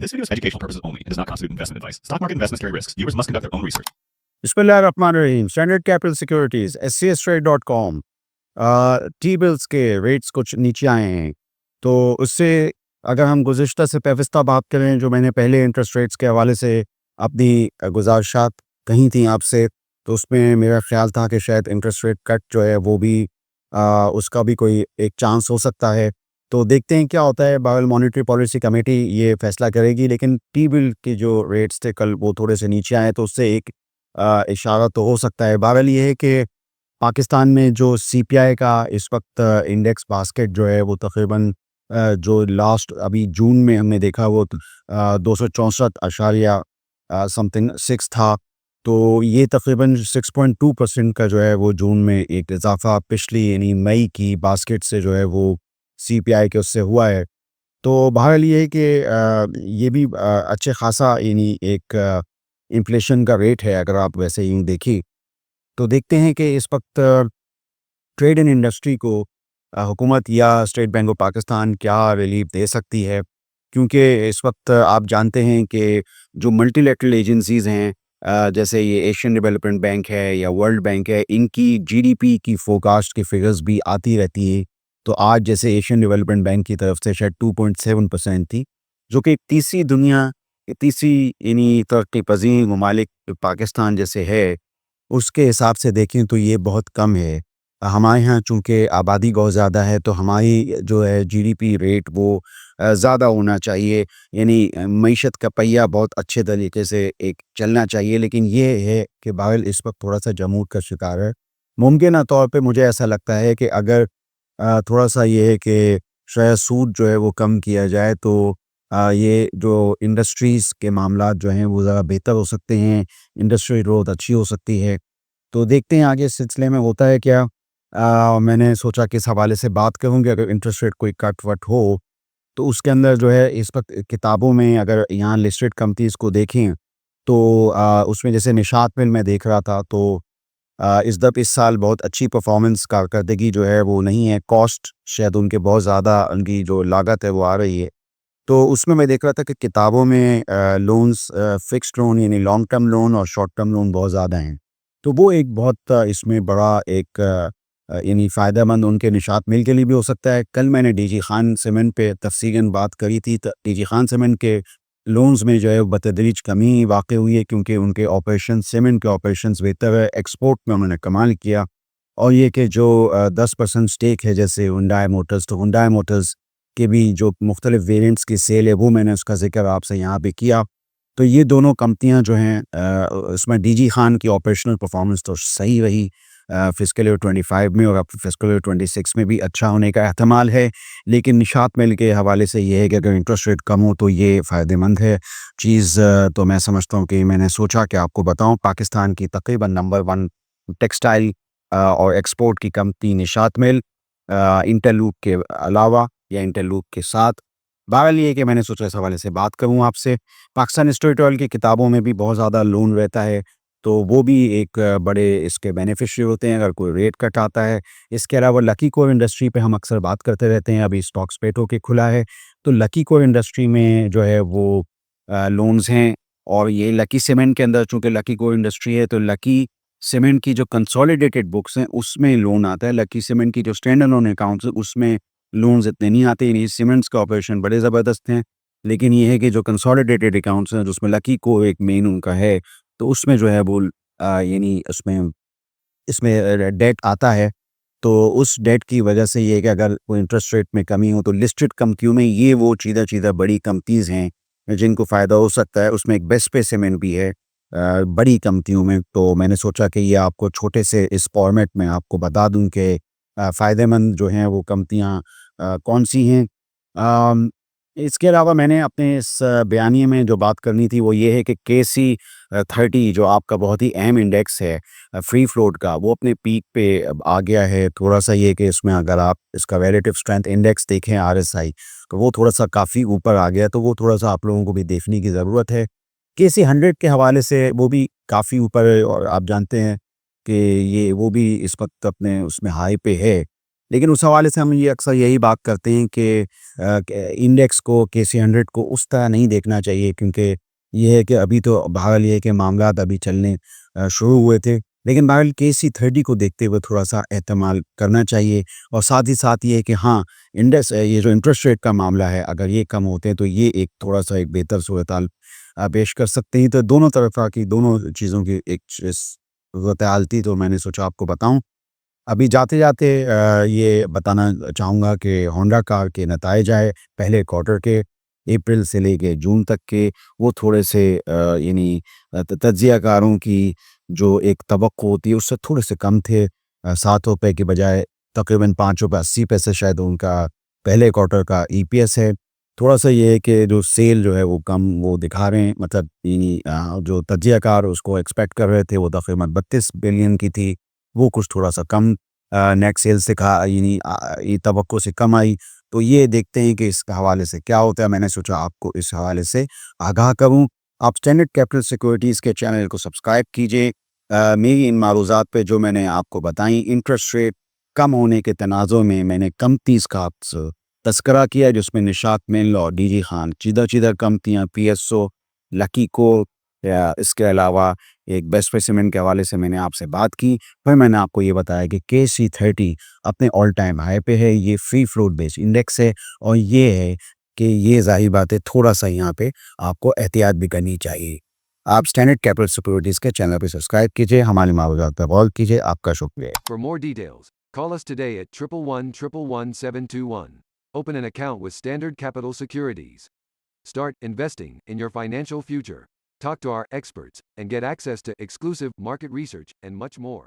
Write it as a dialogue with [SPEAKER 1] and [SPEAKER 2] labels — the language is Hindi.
[SPEAKER 1] This video is for educational purposes only. It does not constitute investment advice. Stock market investments carry risks. Viewers must conduct their own research.
[SPEAKER 2] बिस्मिल्लाहिर्रहमानिर्रहीम। Standard capital securities scstrade.com T bills के रेट्स कुछ नीचे आए हैं, तो उससे अगर हम गुज़िश्ता से पेवस्ता बात करें, जो मैंने पहले इंटरेस्ट रेट्स के हवाले से अपनी गुज़ारिशात कही थी आपसे, तो उसमें मेरा ख्याल था कि शायद इंटरेस्ट रेट कट जो है वो भी उसका भी कोई एक चांस हो सकता है। तो देखते हैं क्या होता है। बहरहाल मॉनेटरी पॉलिसी कमेटी ये फैसला करेगी, लेकिन टी बिल के जो रेट्स थे कल वो थोड़े से नीचे आए, तो उससे एक इशारा तो हो सकता है। बहरहाल ये है कि पाकिस्तान में जो सीपीआई का इस वक्त इंडेक्स बास्केट जो है वो तकरीबन जो लास्ट अभी जून में हमने देखा वो 264 समथिंग 6 था। तो ये तकरीबन 6.2% का जो है वो जून में एक इजाफा पिछली यानी मई की बास्केट से जो है वो सीपीआई के उससे हुआ है। तो बहरहाल ये है कि ये भी अच्छे खासा यानी एक इन्फ्लेशन का रेट है। अगर आप वैसे यूँ देखिए तो देखते हैं कि इस वक्त ट्रेड एंड इंडस्ट्री को हुकूमत या स्टेट बैंक ऑफ पाकिस्तान क्या रिलीफ दे सकती है, क्योंकि इस वक्त आप जानते हैं कि जो मल्टीलेटरल एजेंसीज़ हैं जैसे ये एशियन डेवलपमेंट बैंक है या वर्ल्ड बैंक है, इनकी जीडीपी की फोरकास्ट की फिगर्स भी आती रहती है। तो आज जैसे एशियन डेवलपमेंट बैंक की तरफ से शायद 2.7% थी, जो कि तीसरी यानी तरक्की पजीर ममालिक पाकिस्तान जैसे है, उसके हिसाब से देखें तो ये बहुत कम है। हमारे यहाँ चूँकि आबादी बहुत ज़्यादा है, तो हमारी जो है जीडीपी रेट वो ज़्यादा होना चाहिए, यानी मईशत का पहिया बहुत अच्छे तरीके से एक चलना चाहिए। लेकिन ये है कि बहरहाल इस वक्त थोड़ा-सा जमूद का शिकार है। मुमकिन तौर पे मुझे ऐसा लगता है कि अगर थोड़ा-सा ये है कि शायद सूद जो है वो कम किया जाए, तो ये जो इंडस्ट्रीज़ के मामलात जो हैं वो ज़रा बेहतर हो सकते हैं, इंडस्ट्री ग्रोथ अच्छी हो सकती है। तो देखते हैं आगे इस सिलसिले में होता है क्या। मैंने सोचा कि इस हवाले से बात करूँ कि अगर इंटरेस्ट रेट कोई कट-वट हो, तो उसके अंदर जो है इस वक्त किताबों में अगर यहाँ लिस्टेड कंपनीज़ को देखें, तो उसमें जैसे निशात मिल मैं देख रहा था, तो इस साल बहुत अच्छी परफॉर्मेंस कारकर्दगी जो है वो नहीं है। कॉस्ट शायद उनके बहुत ज़्यादा उनकी जो लागत है वो आ रही है। तो उसमें मैं देख रहा था कि किताबों में लोन्स फिक्स्ड लोन यानी लॉन्ग टर्म लोन और शॉर्ट टर्म लोन बहुत ज़्यादा हैं। तो वो एक बहुत इसमें बड़ा एक यानी फ़ायदेमंद उनके निशात मिल के लिए भी हो सकता है। कल मैंने डीजी खान सीमेंट पे तफ़सीलन बात करी थी, तो डीजी खान सीमेंट के लोन्स में जो है बतदरीज कमी वाक़ई हुई है, क्योंकि उनके ऑपरेशन सीमेंट के ऑपरेशंस बेहतर है, एक्सपोर्ट में उन्होंने कमाल किया। और ये कि जो 10% स्टेक है जैसे हुंडई मोटर्स, तो हुंडई मोटर्स के भी जो मुख्तलिफ वेरिएंट्स की सेल है वो मैंने उसका ज़िक्र आपसे यहाँ पे किया। तो ये दोनों कंपनियाँ जो हैं उसमें डीजी खान की ऑपरेशनल परफॉर्मेंस तो सही रही फ़िस्कल ईयर 25 में, और अब फ़िस्कल ईयर 26 में भी अच्छा होने का एहतमाल है। लेकिन निशात मिल के हवाले से ये है कि अगर इंटरेस्ट रेट कम हो तो ये फ़ायदेमंद है चीज़। तो मैं समझता हूँ कि मैंने सोचा कि आपको बताऊँ, पाकिस्तान की तकरीबन नंबर 1 टेक्सटाइल और एक्सपोर्ट की कंपनी निशात मिल इंटरलूप के अलावा या इंटरलूप के साथ। बहरहाल ये है कि मैंने सोचा इस हवाले से बात करूँ आपसे। पाकिस्तान स्टेट ऑयल की किताबों में भी बहुत ज़्यादा लोन रहता है, तो वो भी एक बड़े इसके बेनिफिशियरी होते हैं अगर कोई रेट कट आता है। इसके अलावा लकी कोर इंडस्ट्री पे हम अक्सर बात करते रहते हैं, अभी स्टॉक स्प्लिट होके खुला है, तो लकी कोर इंडस्ट्री में जो है वो लोन्स हैं। और ये लकी सीमेंट के अंदर चूँकि लकी कोर इंडस्ट्री है, तो लकी सीमेंट की जो कंसोलिडेटेड बुक्स हैं उसमें लोन आता है। लकी सीमेंट की जो स्टैंड अलोन अकाउंट्स हैं उसमें लोन्स इतने नहीं आते। यानी सीमेंट्स के ऑपरेशन बड़े ज़बरदस्त हैं, लेकिन ये है कि जो कंसोलिडेटेड अकाउंट्स हैं जिसमें लकी को एक मेन उनका है, तो उसमें जो है वो यानी उसमें इसमें डेट आता है। तो उस डेट की वजह से ये है कि अगर कोई इंटरेस्ट रेट में कमी हो, तो लिस्टेड कंपनियों में ये वो चीज़ा बड़ी कंपनीज़ हैं जिनको फ़ायदा हो सकता है। उसमें एक बेस्ट पे सीमेंट भी है बड़ी कंपनियों में। तो मैंने सोचा कि ये आपको छोटे से इस फॉर्मेट में आपको बता दूं कि फ़ायदेमंद जो हैं वो कंपनियां कौन सी हैं। अम, इसके अलावा मैंने अपने इस बयानिए में जो बात करनी थी वो ये है कि KC30 जो आपका बहुत ही अहम इंडेक्स है फ्री फ्लोट का, वो अपने पीक पे अब आ गया है। थोड़ा-सा ये कि इसमें अगर आप इसका रिलेटिव स्ट्रेंथ इंडेक्स देखें RSI, तो वो थोड़ा-सा काफ़ी ऊपर आ गया, तो वो थोड़ा-सा आप लोगों को भी देखने की ज़रूरत है। KC100 के हवाले से वो भी काफ़ी ऊपर है, और आप जानते हैं कि ये वो भी इस वक्त अपने उसमें हाई पे है। लेकिन उस हवाले से हम ये अक्सर यही बात करते हैं कि इंडेक्स को केसी 100 को उस तरह नहीं देखना चाहिए, क्योंकि ये है कि अभी तो बहरहाल ये है कि मामलात अभी चलने शुरू हुए थे, लेकिन बहरहाल केसी 30 को देखते हुए थोड़ा सा एहतमाल करना चाहिए। और साथ ही साथ ये है कि हाँ, इंडेक्स ये जो इंटरेस्ट रेट का मामला है, अगर ये कम होते हैं तो ये एक थोड़ा सा एक बेहतर सूरत हाल पेश कर सकते हैं। तो दोनों तरफ़ा की दोनों चीज़ों की एक सूरत हाल थी, तो मैंने सोचा आपको बताऊं। अभी जाते-जाते ये बताना चाहूँगा कि होंडा कार के नताइज आए पहले क्वार्टर के, अप्रैल से लेके जून तक के। वो थोड़े से यानी तज्ज़ियाकारों की जो एक तवक्को होती है उससे थोड़े से कम थे। ₹7 के बजाय तकरीबन ₹5.80 शायद उनका पहले क्वार्टर का ईपीएस है। थोड़ा-सा ये है कि जो सेल जो है वो कम वो दिखा रहे हैं, मतलब यानी जो तज्ज़ियाकार उसको एक्सपेक्ट कर रहे थे वो तकरीबन 32 बिलियन की थी, वो कुछ थोड़ा-सा कम नेट सेल्स दिखा यानी ये तवक्को से कम आई। तो ये देखते हैं कि इस हवाले से क्या होता है। मैंने सोचा आपको इस हवाले से आगाह करूँ। आप स्टैंडर्ड कैपिटल सिक्योरिटीज़ के चैनल को सब्सक्राइब कीजिए। मेरी इन मारूज़ात पे जो मैंने आपको बताई, इंटरेस्ट रेट कम होने के तनाज़ुर में मैंने कंपनीज़ का तज़किरा किया है, जिसमें निशात मिल और डीजी खान चीदर कंपनियाँ, पीएसओ, लकी को, या इसके अलावा एक बेस्ट स्पेसिमेन के हवाले से मैंने आपसे बात की। फिर मैंने आपको ये बताया कि केसी 30 अपने ऑल टाइम हाई पे है। ये फ्री फ्लोट बेस्ड इंडेक्स है, और ये है कि ये ज़ाहिर बात है थोड़ा-सा यहाँ पे आपको एहतियात भी करनी चाहिए। आप स्टैंडर्ड कैपिटल सिक्योरिटीज़ के चैनल पे सब्सक्राइब कीजिए, हमारी मालूमात पर गौर कीजिए। आपका शुक्रिया।
[SPEAKER 3] For more details, call us today at 111-111-721. Open an account with Standard Capital Securities. Start investing in your financial future. Talk to our experts and get access to exclusive market research and much more.